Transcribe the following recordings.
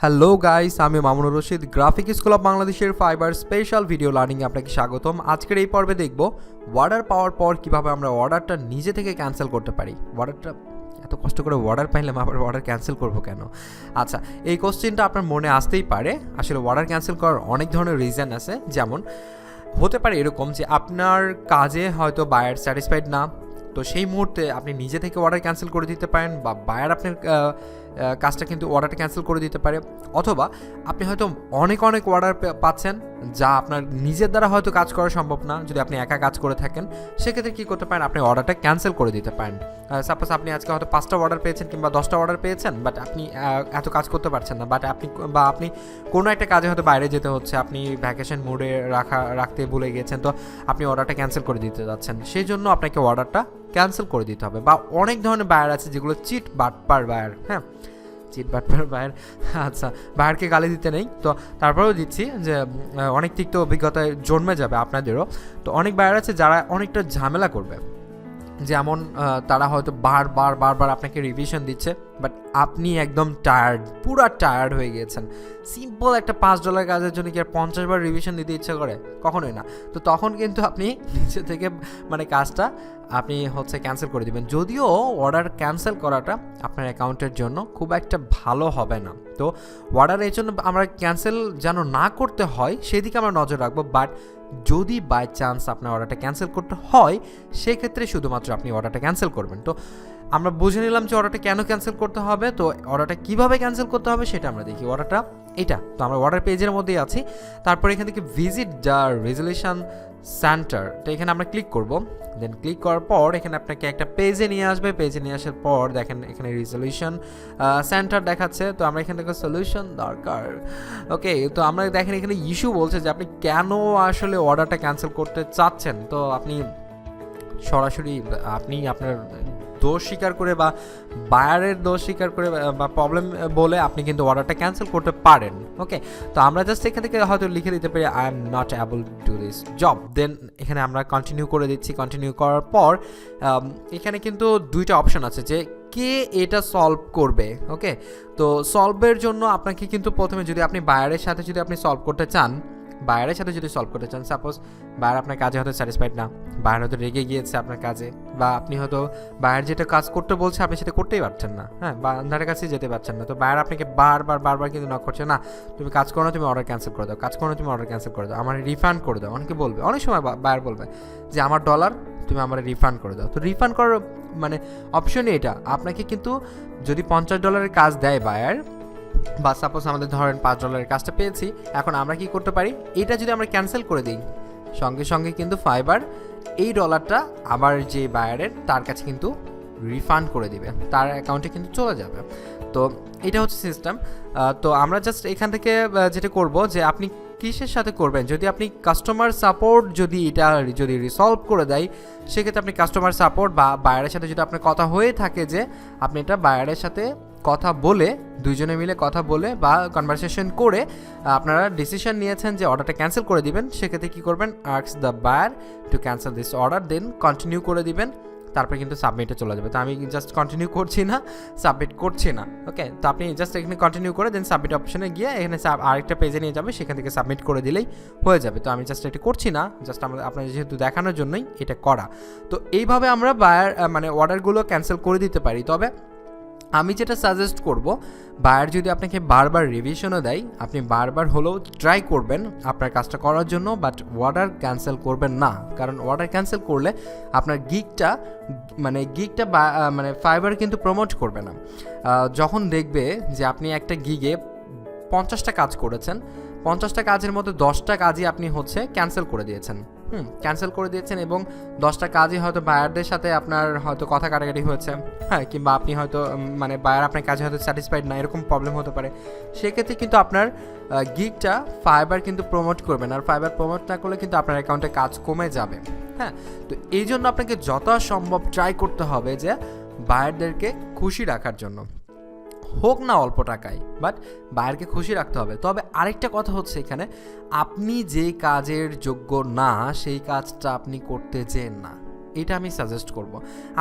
Hello guys, আমি Mamunur Rashid, graphic school of বাংলাদেশের fibre special video লার্নিংয়ে আপনাকে স্বাগতম। আজকের এই পর্বে দেখব অর্ডার পাওয়ার পর কীভাবে আমরা অর্ডারটা নিজে থেকে ক্যান্সেল করতে পারি। অর্ডারটা এত কষ্ট করে অর্ডার পাইলাম, আবার অর্ডার ক্যান্সেল করবো কেন? আচ্ছা, এই কোশ্চেনটা আপনার মনে আসতেই পারে। আসলে অর্ডার ক্যান্সেল করার অনেক ধরনের রিজন আছে। যেমন হতে পারে এরকম যে আপনার কাজে হয়তো বায়ার স্যাটিসফাইড না, তো সেই মুহূর্তে আপনি নিজে থেকে অর্ডার ক্যান্সেল করে দিতে পারেন, বা বায়ার আপনার কাজটা কিন্তু অর্ডারটা ক্যান্সেল করে দিতে পারে। অথবা আপনি হয়তো অনেক অর্ডার পাচ্ছেন যা আপনার নিজের দ্বারা হয়তো কাজ করা সম্ভব না। যদি আপনি একা কাজ করে থাকেন, সেক্ষেত্রে কী করতে পারেন, আপনি অর্ডারটা ক্যান্সেল করে দিতে পারেন। সাপোজ আপনি আজকে হয়তো 5টা অর্ডার পেয়েছেন কিংবা 10টা অর্ডার পেয়েছেন, বাট আপনি এত কাজ করতে পারছেন না, বাট আপনি কোনো একটা কাজে হয়তো বাইরে যেতে হচ্ছে, আপনি ভ্যাকেশন মোডে রাখতে ভুলে গিয়েছেন, তো আপনি অর্ডারটা ক্যান্সেল করে দিতে যাচ্ছেন। সেই জন্য আপনাকে অর্ডারটা ক্যান্সেল করে দিতে হবে। বা অনেক ধরনের বায়ার আছে যেগুলো চিট বাটপার বায়ার। হ্যাঁ, চিট বাটপার বায়ার। আচ্ছা, বায়ারকে গালি দিতে নেই, তো তারপরেও দিচ্ছি যে অনেক তিক্ত অভিজ্ঞতায় জন্মে যাবে আপনাদেরও। তো অনেক বায়ার আছে যারা অনেকটা ঝামেলা করবে, যেমন তারা হয়তো বারবার আপনাকে রিভিশন দিচ্ছে, বাট আপনি একদম পুরা টায়ার্ড হয়ে গিয়েছেন। সিম্পল একটা $5 কাজের জন্য কি আর 50 বার রিভিশন দিতে ইচ্ছা করে? কখনোই না। তো তখন কিন্তু আপনি নিচে থেকে কাজটা আপনি ক্যান্সেল করে দিবেন। যদিও অর্ডার ক্যান্সেল করাটা আপনার অ্যাকাউন্টের জন্য খুব একটা ভালো হবে না। তো অর্ডার এই জন্য আমরা ক্যান্সেল যেন না করতে হয় সেদিকে আমরা নজর রাখবো। বাট যদি বাই চান্স আপনার অর্ডারটা ক্যান্সেল করতে হয়, সেক্ষেত্রে শুধুমাত্র আপনি অর্ডারটা ক্যান্সেল করবেন। তো আমরা বুঝে নিলাম যে অর্ডারটা কেন ক্যান্সেল করতে হবে। তো অর্ডারটা কীভাবে ক্যান্সেল করতে হবে সেটা আমরা দেখি। অর্ডারটা এটা, তো আমরা অর্ডার পেজের মধ্যেই আছি। তারপর এখান থেকে ভিজিট দ্য রেজলিউশন সেন্টার, তো এখানে আমরা ক্লিক করব। দেন ক্লিক করার পর এখানে আপনাকে একটা পেজে নিয়ে আসবে। পেজে নিয়ে আসার পর দেখেন এখানে রেজলিউশন সেন্টার দেখাচ্ছে। তো আমরা এখান থেকে সলিউশন দরকার। ওকে, তো আমরা দেখেন এখানে ইস্যু বলছে যে আপনি কেন আসলে অর্ডারটা ক্যান্সেল করতে চাচ্ছেন। তো আপনি সরাসরি আপনার দোষ স্বীকার করে বা বায়ারের দোষ স্বীকার করে বা প্রবলেম বলে আপনি কিন্তু অর্ডারটা ক্যান্সেল করতে পারেন। ওকে, তো আমরা জাস্ট এখান থেকে হয়তো লিখে দিতে পারি I am not able to this job. Then এখানে আমরা কন্টিনিউ করে দিচ্ছি। কন্টিনিউ করার পর এখানে কিন্তু দুইটা অপশন আছে যে কে এটা সলভ করবে। ওকে, তো সলভের জন্য আপনাকে কিন্তু প্রথমে যদি আপনি বায়ারের সাথে সলভ করতে চান, সাপোজ বায়ার আপনার কাজে হয়তো স্যাটিসফাইড না, বায়ার হয়তো রেগে গিয়েছে আপনার কাজে, বা আপনি হয়তো বায়ার যেটা কাজ করতে বলছে আপনি সেটা করতেই পারছেন না। হ্যাঁ, বায়ারের কাছে যেতে পারছেন না। তো বায়ার আপনাকে বারবার কিন্তু নক করছে, না তুমি কাজ করো না, তুমি অর্ডার ক্যান্সেল করে দাও, আমার রিফান্ড করে দাও। অনেকে বলবে, অনেক সময় বায়ার বলবে যে আমার $, তুমি আমার রিফান্ড করে দাও। তো রিফান্ড করার অপশনই এটা। আপনাকে কিন্তু যদি $50 কাজ দেয় বায়ার, বা সাপোজ আমাদের ধরেন $5 কাজটা পেয়েছি, এখন আমরা কি করতে পারি, এটা যদি আমরা ক্যান্সেল করে দিই, সঙ্গে সঙ্গে কিন্তু ফাইবার এই $টা আবার যে বায়ারের তার কাছে কিন্তু রিফান্ড করে দিবে, তার অ্যাকাউন্টে কিন্তু চলে যাবে। তো এটা হচ্ছে সিস্টেম। তো আমরা জাস্ট এখান থেকে যেটা করব যে আপনি কিসের সাথে করবেন, যদি আপনি কাস্টমার সাপোর্ট যদি রিসলভ করে দেয়, সেক্ষেত্রে আপনি কাস্টমার সাপোর্ট বা বায়ারের সাথে যদি আপনার কথা হয়ে থাকে যে আপনি এটা বায়ারের সাথে কথা বলে, দুইজনে মিলে কথা বলে বা কনভারসেশন করে আপনারা ডিসিশন নিয়েছেন যে অর্ডারটা ক্যান্সেল করে দিবেন, সেক্ষেত্রে কী করবেন, ask the buyer to cancel this order, then continue করে দিবেন। তারপরে কিন্তু সাবমিটে চলে যাবে। তো আমি জাস্ট কন্টিনিউ করছি না, সাবমিট করছি না। ওকে, তো আপনি জাস্ট এখানে কন্টিনিউ করে দেন সাবমিট অপশনে গিয়ে এখানে আরেকটা পেজে নিয়ে যাবে, সেখান থেকে সাবমিট করে দিলেই হয়ে যাবে। তো আমি জাস্ট এটা করছি না, জাস্ট আপনার যেহেতু দেখানোর জন্যই এটা করা। তো এইভাবে আমরা বায়ার অর্ডারগুলো ক্যান্সেল করে দিতে পারি। তবে আমি যেটা সাজেস্ট করব, বায়ার যদি আপনাকে বারবার রিভিশনও দেয়, আপনি বারবার হলেও ট্রাই করবেন আপনার কাজটা করার জন্য, বাট অর্ডার ক্যান্সেল করবেন না। কারণ অর্ডার ক্যান্সেল করলে আপনার গিগটা ফাইবার কিন্তু প্রমোট করবে না। যখন দেখবে যে আপনি একটা গিগে 50টা কাজ করেছেন, 50টা কাজের মধ্যে 10টা কাজই আপনি ক্যান্সেল করে দিয়েছেন এবং 10টা কাজই হয়তো বায়ারদের সাথে আপনার হয়তো কথা কাটাকাটি হয়েছে, হ্যাঁ, কিংবা আপনি হয়তো বায়ার আপনার কাজে হয়তো স্যাটিসফাইড না, এরকম প্রবলেম হতে পারে। সেক্ষেত্রে কিন্তু আপনার গিগটা ফাইবার কিন্তু প্রমোট করবে না, আর ফাইবার প্রমোট না করলে কিন্তু আপনার অ্যাকাউন্টে কাজ কমে যাবে। হ্যাঁ, তো এই জন্য আপনাকে যথাসম্ভব ট্রাই করতে হবে যে বায়ারদেরকে খুশি রাখার জন্য, হোক না অল্প টাকায়, বাট বায়ারকে খুশি রাখতে হবে। তবে আরেকটা কথা হচ্ছে, এখানে আপনি যে কাজের যোগ্য না সেই কাজটা আপনি করতে যেন না। এটা আমি সাজেস্ট করব।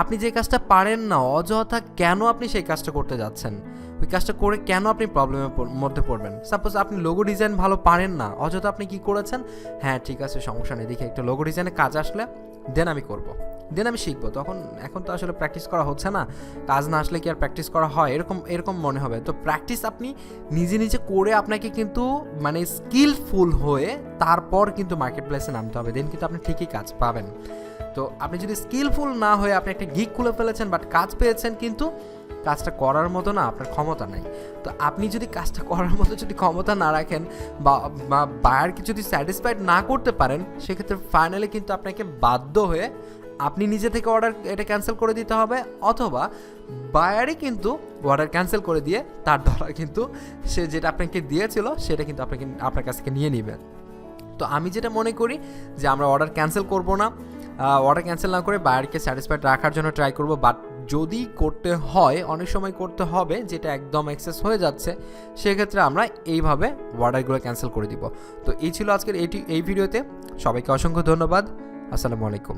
আপনি যে কাজটা পারেন না, অযথা কেন আপনি সেই কাজটা করতে যাচ্ছেন? ওই কাজটা করে কেন আপনি প্রবলেমের মধ্যে পড়বেন? সাপোজ আপনি লোগো ডিজাইন ভালো পারেন না, অযথা আপনি কি করেছেন, হ্যাঁ ঠিক আছে সমস্যা নেই, দেখি একটা লোগো ডিজাইনের কাজ আসলে দেন আমি করব, দেন আমি শিখবো। এখন তো আসলে প্র্যাকটিস করা হচ্ছে না, কাজ না আসলে কি আর প্র্যাকটিস করা হয়? এরকম মনে হবে। তো প্র্যাকটিস আপনি নিজে নিজে করে আপনাকে কিন্তু মানে স্কিলফুল হয়ে তারপর কিন্তু মার্কেট প্লেসে নামতে হবে, দেন কিন্তু আপনি ঠিকই কাজ পাবেন। তো আপনি যদি স্কিলফুল না হয়ে আপনি একটা গিগ খুলে ফেলেছেন বাট কাজ পেয়েছেন, কিন্তু কাজটা করার মতো না আপনার ক্ষমতা নাই। তো আপনি যদি কাজটা করার মতো যদি ক্ষমতা না রাখেন বা বায়ারকে যদি স্যাটিসফাইড না করতে পারেন, সেক্ষেত্রে ফাইনালি কিন্তু আপনাকে বাধ্য হয়ে আপনি নিজে থেকে অর্ডার এটা ক্যান্সেল করে দিতে হবে, অথবা বায়ারই কিন্তু অর্ডার ক্যান্সেল করে দিয়ে তার ডলার কিন্তু সে যেটা আপনাকে দিয়েছিল সেটা কিন্তু আপনার কাছ থেকে নিয়ে নেবে। তো আমি যেটা মনে করি যে আমরা অর্ডার ক্যান্সেল করব না, অর্ডার ক্যান্সেল না করে বায়ারকে স্যাটিসফাইড রাখার জন্য ট্রাই করব। বাট যদি করতে হয়, অনেক সময় করতে হবে যেটা একদম এক্সেস হয়ে যাচ্ছে, সেক্ষেত্রে আমরা এইভাবে অর্ডারগুলো ক্যান্সেল করে দিব। তো এই ছিল আজকের এই ভিডিওতে। সবাইকে অসংখ্য ধন্যবাদ। আসসালামু আলাইকুম।